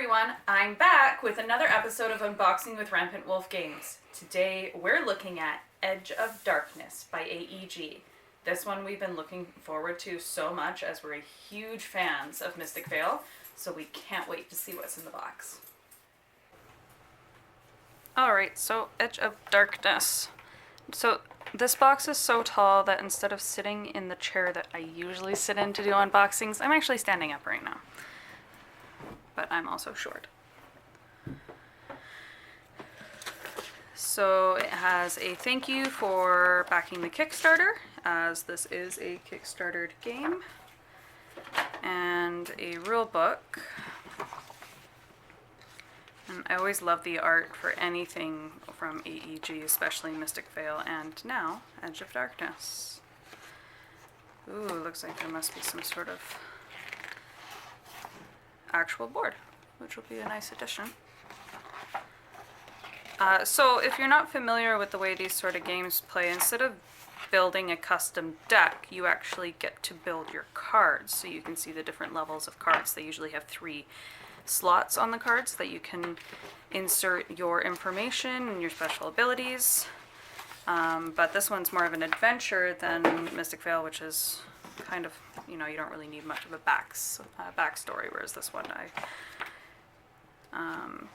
everyone, I'm back with another episode of Unboxing with Rampant Wolf Games. Today we're looking at Edge of Darkness by AEG. This one we've been looking forward to so much as we're huge fans of Mystic Vale, so we can't wait to see what's in the box. Alright, so Edge of Darkness. So this box is so tall that instead of sitting in the chair that I usually sit in to do unboxings, I'm actually standing up right now. But I'm also short. So it has a thank you for backing the Kickstarter, as this is a Kickstartered game, and a rule book. And I always love the art for anything from AEG, especially Mystic Vale, and now Edge of Darkness. Ooh, looks like there must be some sort of actual board, which will be a nice addition. So if you're not familiar with the way these sort of games play, instead of building a custom deck, you actually get to build your cards. So you can see the different levels of cards. They usually have 3 slots on the cards that you can insert your information and your special abilities. But this one's more of an adventure than Mystic Vale, which is kind of, you know, you don't really need much of a backstory, whereas this one I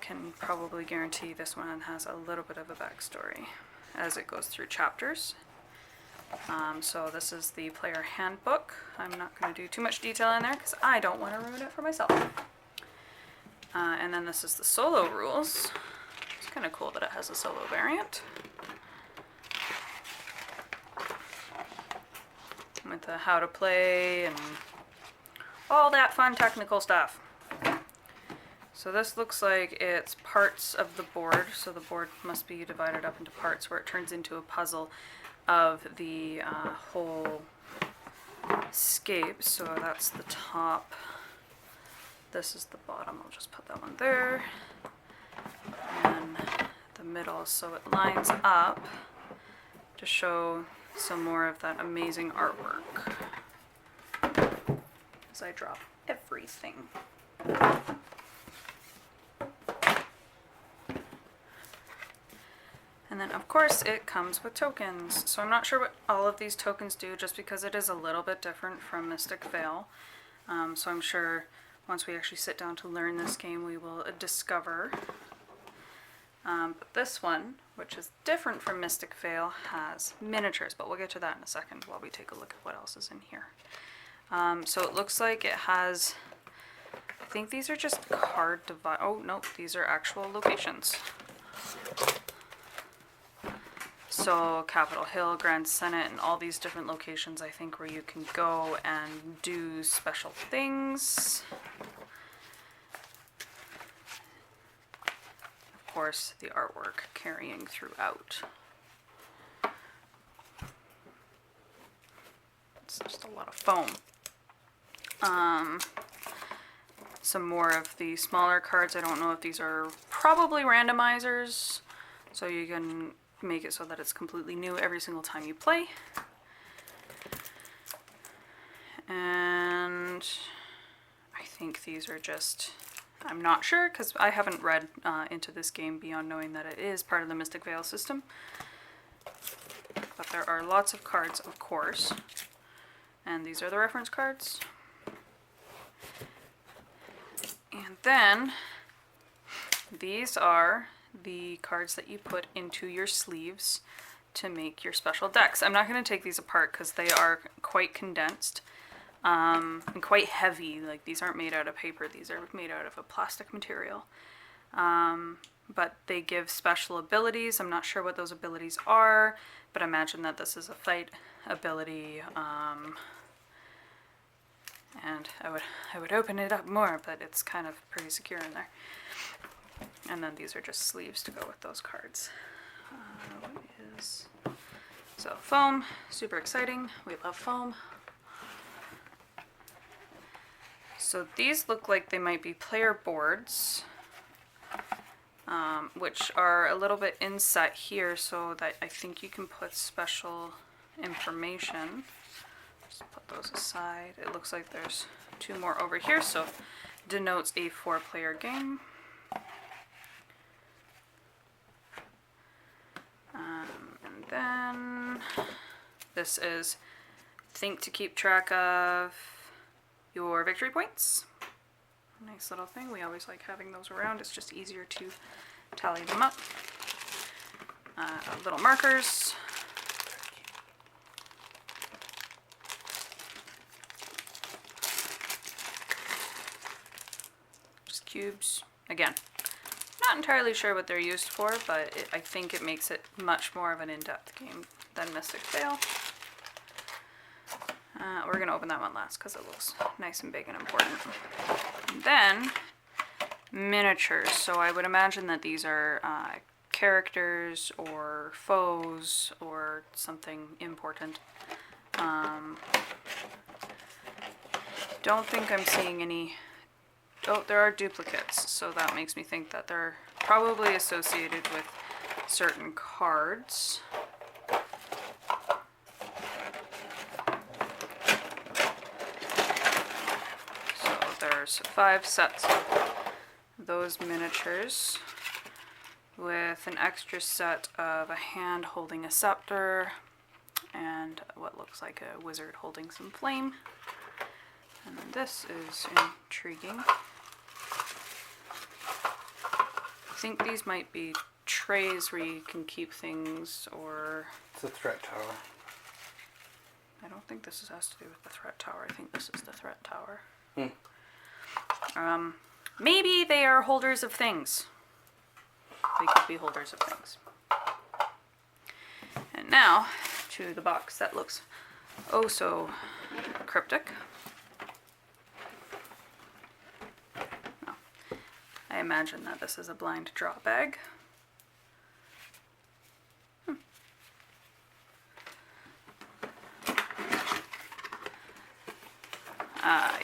can probably guarantee this one has a little bit of a backstory as it goes through chapters. So this is the player handbook. I'm not going to do too much detail in there because I don't want to ruin it for myself. And then this is the solo rules. It's kind of cool that it has a solo variant. With the how to play and all that fun technical stuff. So this looks like it's parts of the board. So the board must be divided up into parts where it turns into a puzzle of the whole scape. So that's the top. This is the bottom. I'll just put that one there. And the middle, so it lines up to show some more of that amazing artwork as I drop everything. And then of course it comes with tokens. So I'm not sure what all of these tokens do just because it is a little bit different from Mystic Vale. So I'm sure once we actually sit down to learn this game we will discover. But this one, which is different from Mystic Vale, has miniatures, but we'll get to that in a second while we take a look at what else is in here. So it looks like it has, I think these are just card oh no, these are actual locations. So Capitol Hill, Grand Senate, and all these different locations I think where you can go and do special things. Of course, the artwork carrying throughout. It's just a lot of foam. Some more of the smaller cards. I don't know if these are probably randomizers, so you can make it so that it's completely new every single time you play. And I think these are just, I'm not sure because I haven't read into this game beyond knowing that it is part of the Mystic Vale system. But there are lots of cards, of course. And these are the reference cards. And then these are the cards that you put into your sleeves to make your special decks. I'm not going to take these apart because they are quite condensed. And quite heavy. Like, these aren't made out of paper, these are made out of a plastic material. But they give special abilities. I'm not sure what those abilities are, but I imagine that this is a fight ability. And I would open it up more, but it's kind of pretty secure in there. And then these are just sleeves to go with those cards. So foam, super exciting. We love foam. So these look like they might be player boards, which are a little bit inset here so that I think you can put special information. Just put those aside. It looks like there's 2 more over here, so denotes a 4-player game. And then this is think to keep track of your victory points. Nice little thing. We always like having those around. It's just easier to tally them up. Little markers. Just cubes. Again, not entirely sure what they're used for, but I think it makes it much more of an in-depth game than Mystic Vale. We're going to open that one last because it looks nice and big and important. And then, miniatures. So I would imagine that these are characters or foes or something important. Don't think I'm seeing any... Oh, there are duplicates, so that makes me think that they're probably associated with certain cards. So there's 5 sets of those miniatures with an extra set of a hand holding a scepter and what looks like a wizard holding some flame. And then this is intriguing. I think these might be trays where you can keep things, or... It's a threat tower. I don't think this has to do with the threat tower. I think this is the threat tower. Hmm. Maybe they are holders of things. They could be holders of things. And now, to the box that looks oh so cryptic. No. I imagine that this is a blind draw bag.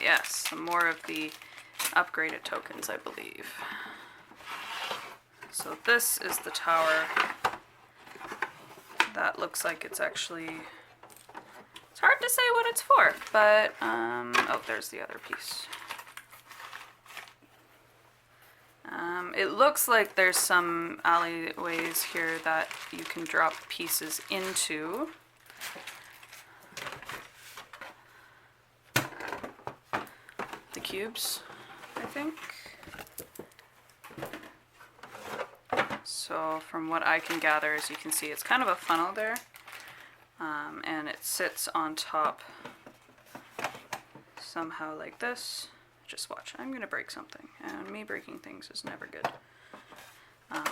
Yes, some more of the upgraded tokens, I believe. So this is the tower. That looks like it's actually... It's hard to say what it's for, but... oh, there's the other piece. It looks like there's some alleyways here that you can drop pieces into. The cubes, I think. So from what I can gather, as you can see, it's kind of a funnel there. And it sits on top somehow like this. Just watch, I'm going to break something, and me breaking things is never good.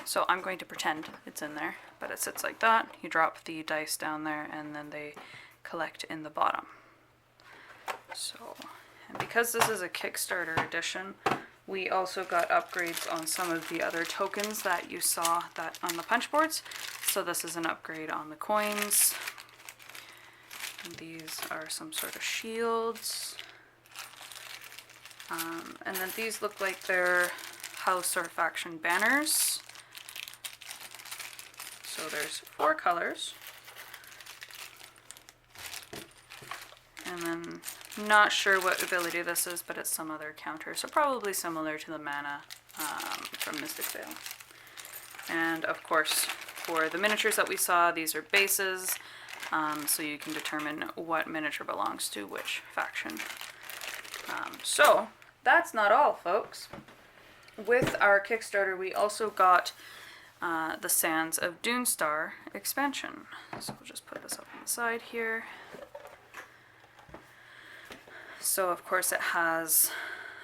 So I'm going to pretend it's in there, but it sits like that. You drop the dice down there, and then they collect in the bottom. So, and because this is a Kickstarter edition, we also got upgrades on some of the other tokens that you saw that on the punch boards. So this is an upgrade on the coins. And these are some sort of shields. And then these look like they're house or faction banners. So there's 4 colors. And then not sure what ability this is, but it's some other counter. So probably similar to the mana from Mystic Vale. And of course, for the miniatures that we saw, these are bases. So you can determine what miniature belongs to which faction. So that's not all, folks. With our Kickstarter, we also got the Sands of Dune Star expansion. So we'll just put this up on the side here. So of course it has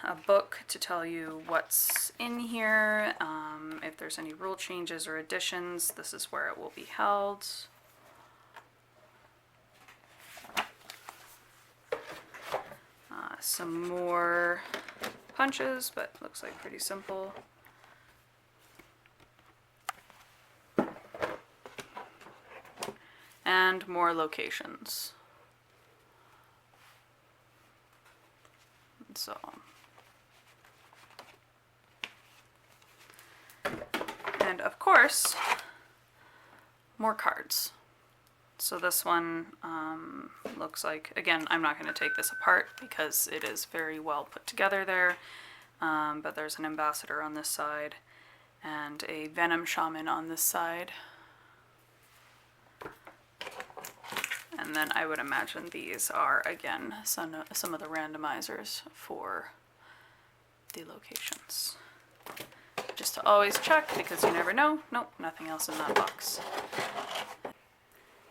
a book to tell you what's in here, if there's any rule changes or additions, this is where it will be held. Some more punches, but looks like pretty simple. And more locations. So, and of course, more cards. So this one looks like, again, I'm not going to take this apart because it is very well put together there. but there's an ambassador on this side and a venom shaman on this side. And then I would imagine these are, again, some of the randomizers for the locations. Just to always check, because you never know. Nope, nothing else in that box.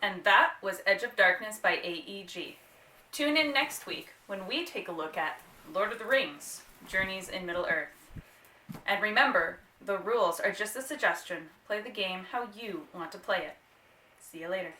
And that was Edge of Darkness by AEG. Tune in next week when we take a look at Lord of the Rings, Journeys in Middle-earth. And remember, the rules are just a suggestion. Play the game how you want to play it. See you later.